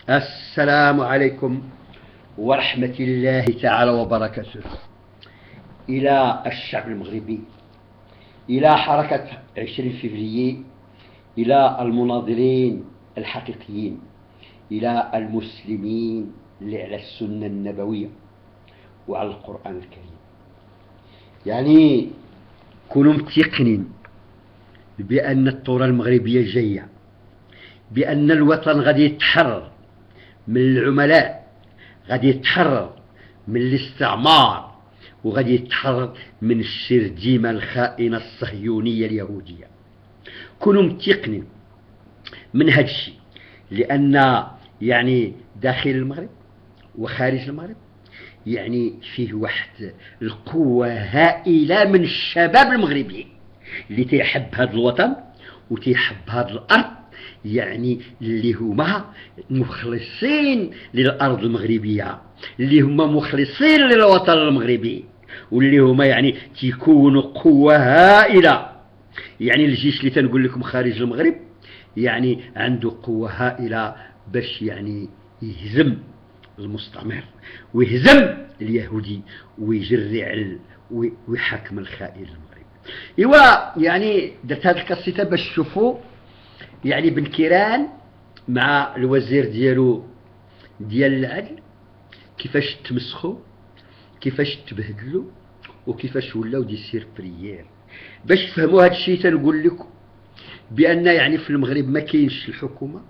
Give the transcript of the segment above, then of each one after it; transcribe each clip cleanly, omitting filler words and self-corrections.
السلام عليكم ورحمة الله تعالى وبركاته. إلى الشعب المغربي، إلى حركة 20 فبراير، إلى المناضلين الحقيقيين، إلى المسلمين اللي على السنة النبوية وعلى القرآن الكريم، يعني كونوا متيقنين بأن الثورة المغربية جاية، بأن الوطن غادي يتحرر من العملاء، غادي يتحرر من الاستعمار، وغادي يتحرر من الشرذمة الخائنة الصهيونية اليهودية. كونوا متيقنين من هذا الشيء، لأن يعني داخل المغرب وخارج المغرب يعني فيه واحد القوة هائلة من الشباب المغربي اللي تيحب هذا الوطن وتيحب هذه الأرض، يعني اللي هما مخلصين للأرض المغربية، اللي هما مخلصين للوطن المغربي، واللي هما يعني تيكونوا قوة هائلة. يعني الجيش اللي تنقول لكم خارج المغرب يعني عنده قوة هائلة باش يعني يهزم المستعمر ويهزم اليهودي ويجرع ويحاكم الخائن المغربي. ايوا يعني درت هذه القصيده باش تشوفوا يعني بن كيران مع الوزير ديالو ديال العدل كيفاش تمسخوا، كيفاش تبهدلوا، وكيفاش ولاو دي سيربريير. باش تفهموا هذا الشيء تنقول لكم بان يعني في المغرب ما كاينش الحكومه،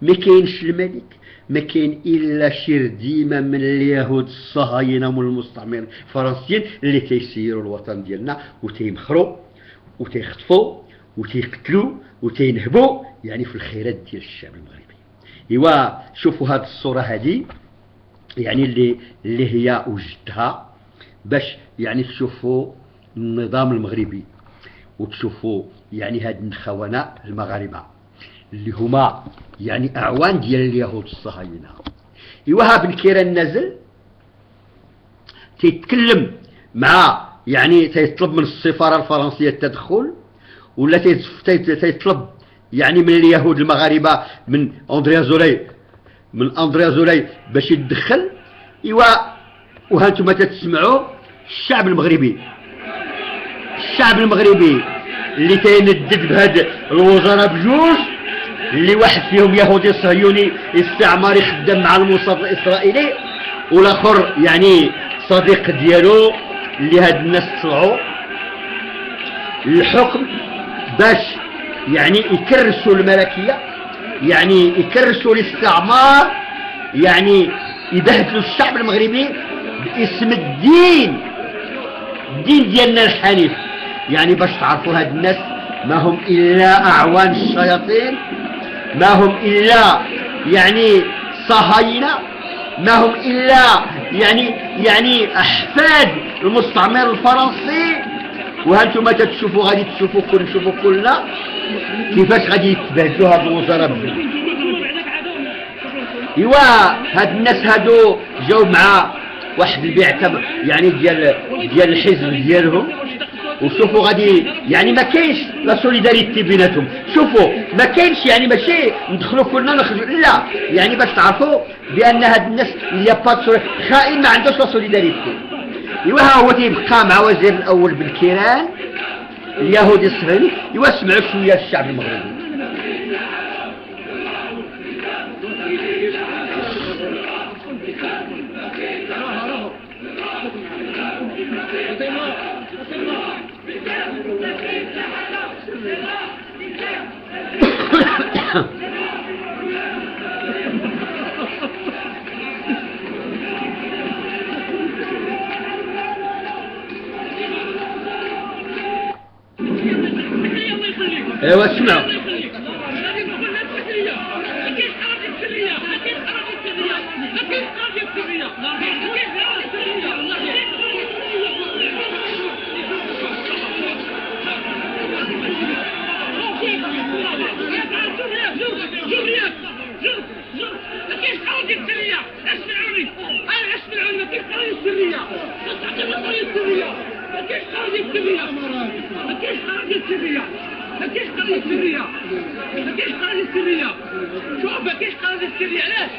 ما كاينش الملك، ما كاين الا شرذمه من اليهود الصهاينه من المستعمرين الفرنسيين اللي تيسيروا الوطن ديالنا وتيمخروا وتيخطفوا وتيقتلوا وتينهبوا يعني في الخيرات ديال الشعب المغربي. ايوا شوفوا هذه الصوره هذه يعني اللي هي وجدتها باش يعني تشوفوا النظام المغربي وتشوفوا يعني هاد الخونه المغاربه اللي هما يعني اعوان ديال اليهود الصهاينه. ايوا ها بن كيران نازل تيتكلم مع يعني تيطلب من السفاره الفرنسيه التدخل، ولا تيطلب يعني من اليهود المغاربه من اندريا زولي باش يتدخل. ايوا وهانتم تتسمعوا الشعب المغربي اللي تيندد بهاد الوزراء بجوج، اللي واحد فيهم يهودي صهيوني استعماري خدام مع الموساد الاسرائيلي، والاخر يعني صديق ديالو، اللي هاد الناس طلعوا للحكم باش يعني يكرسوا الملكيه، يعني يكرسوا الاستعمار، يعني يبهدلوا الشعب المغربي باسم الدين ديالنا الحنيف. يعني باش تعرفوا هاد الناس ما هم الا اعوان الشياطين، ما هم الا يعني صهاينه، ما هم الا يعني احفاد المستعمر الفرنسي. وهانتم تتشوفوا غادي نشوفوا كلنا كيفاش غادي يتبهدلوا هاد الوزراء بجوج. ايوا هاد الناس هادو جاو مع واحد البيعه يعني ديال الحزب ديالهم، وشوفوا غادي يعني ما كاينش لا سوليداريتي بيناتهم. شوفوا ما كاينش يعني ماشي ندخلوا كلنا نخرجوا، لا، يعني باش تعرفوا بان هاد الناس اللي با خائن ما عندوش لا سوليداريتي. ايوا ها هو تيبقى مع وزير الاول بن كيران اليهودي الصهيوني. ايوا سمعوا شويه الشعب المغربي. ايوا اسمعوا. ما كاينش قضيه سريه، شوف ما كاينش قضيه سريه. علاش؟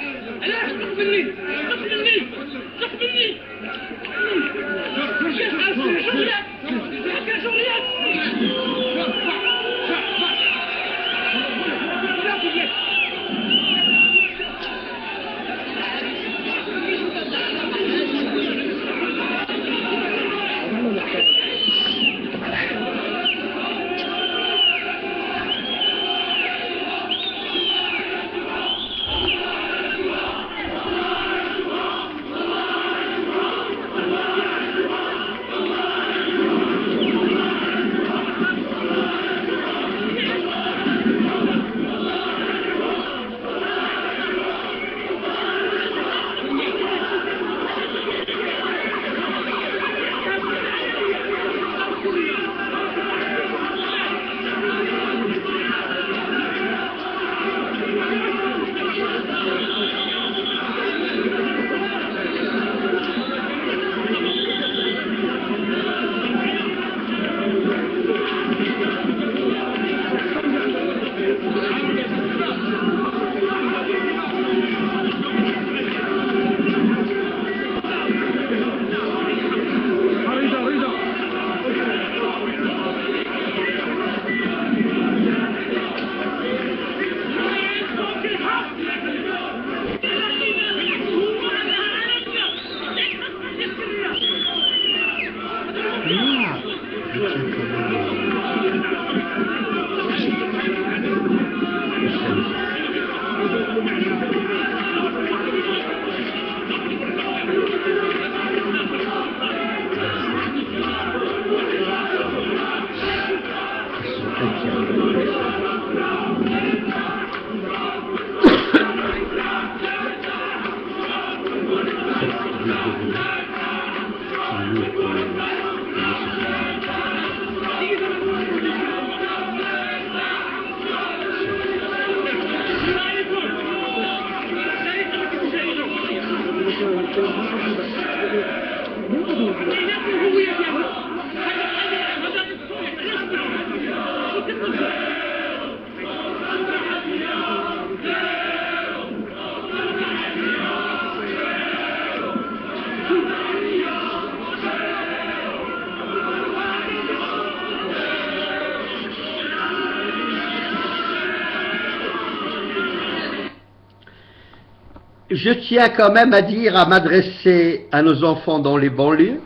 Je tiens quand même à dire, à m'adresser à nos enfants dans les banlieues,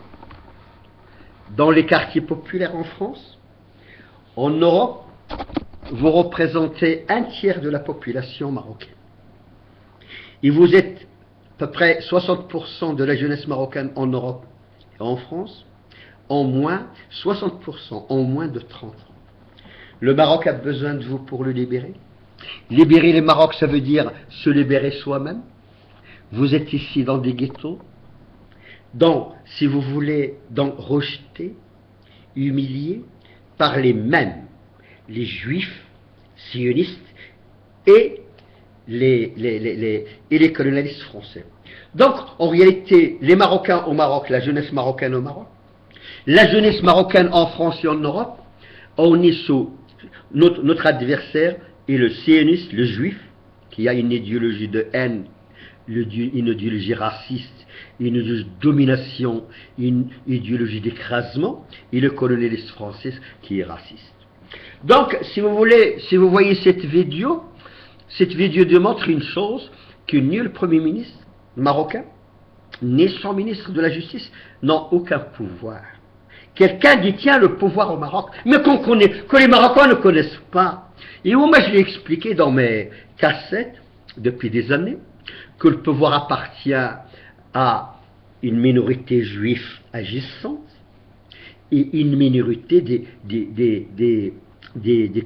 dans les quartiers populaires en France. En Europe, vous représentez un tiers de la population marocaine. Et vous êtes à peu près 60% de la jeunesse marocaine en Europe et en France, en moins 60%, en moins de 30 ans. Le Maroc a besoin de vous pour le libérer. Libérer le Maroc, ça veut dire se libérer soi-même. Vous êtes ici dans des ghettos, donc, si vous voulez, rejetés, humiliés par les mêmes, les juifs, sionistes et les colonialistes français. Donc, en réalité, les Marocains au Maroc, la jeunesse marocaine au Maroc, la jeunesse marocaine en France et en Europe, on est sous notre adversaire est le sioniste, le juif, qui a une idéologie de haine, une idéologie raciste, une idéologie de domination, une idéologie d'écrasement, et le colonialiste français qui est raciste. Donc, si vous voulez, si vous voyez cette vidéo démontre une chose, que ni le Premier ministre marocain, ni son ministre de la Justice n'ont aucun pouvoir. Quelqu'un détient le pouvoir au Maroc, mais que les Marocains ne connaissent pas. Et moi, je l'ai expliqué dans mes cassettes depuis des années, que le pouvoir appartient à une minorité juive agissante et une minorité des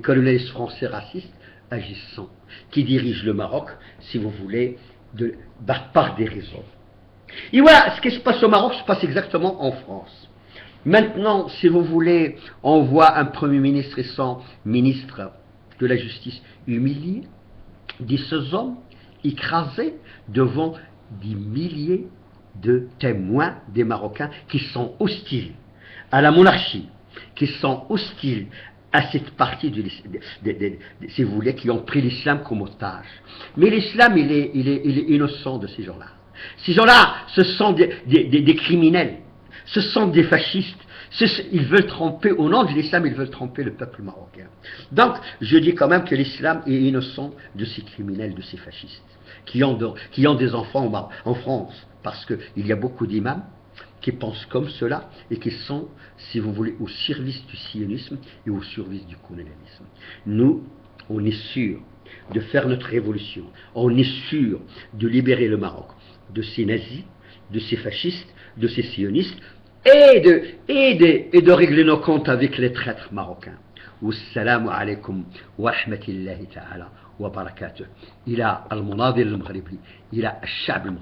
colonialistes français racistes agissants, qui dirigent le Maroc, si vous voulez, par des raisons. Et voilà, ce qui se passe au Maroc se passe exactement en France. Maintenant, si vous voulez, on voit un Premier ministre et son ministre de la Justice humiliés, des hommes écrasés devant des milliers de témoins des Marocains qui sont hostiles à la monarchie, qui sont hostiles à cette partie, si vous voulez, qui ont pris l'islam comme otage. Mais l'islam, il est innocent de ces gens-là. Ces gens-là, ce sont des criminels, ce sont des fascistes. Ils veulent tromper, au nom de l'islam, ils veulent tromper le peuple marocain. Donc, je dis quand même que l'islam est innocent de ces criminels, de ces fascistes, qui ont des enfants en France, parce qu'il y a beaucoup d'imams qui pensent comme cela et qui sont, si vous voulez, au service du sionisme et au service du colonialisme. Nous, on est sûr de faire notre révolution, on est sûr de libérer le Maroc de ces nazis, de ces fascistes, de ces sionistes, et de régler nos comptes avec les traîtres marocains. Wassalamu alaikum wa rahmatullahi ta'ala wa barakatuh. Il a al-Munadhir al-Maghribi, il a al-Sha'b al-Maghribi.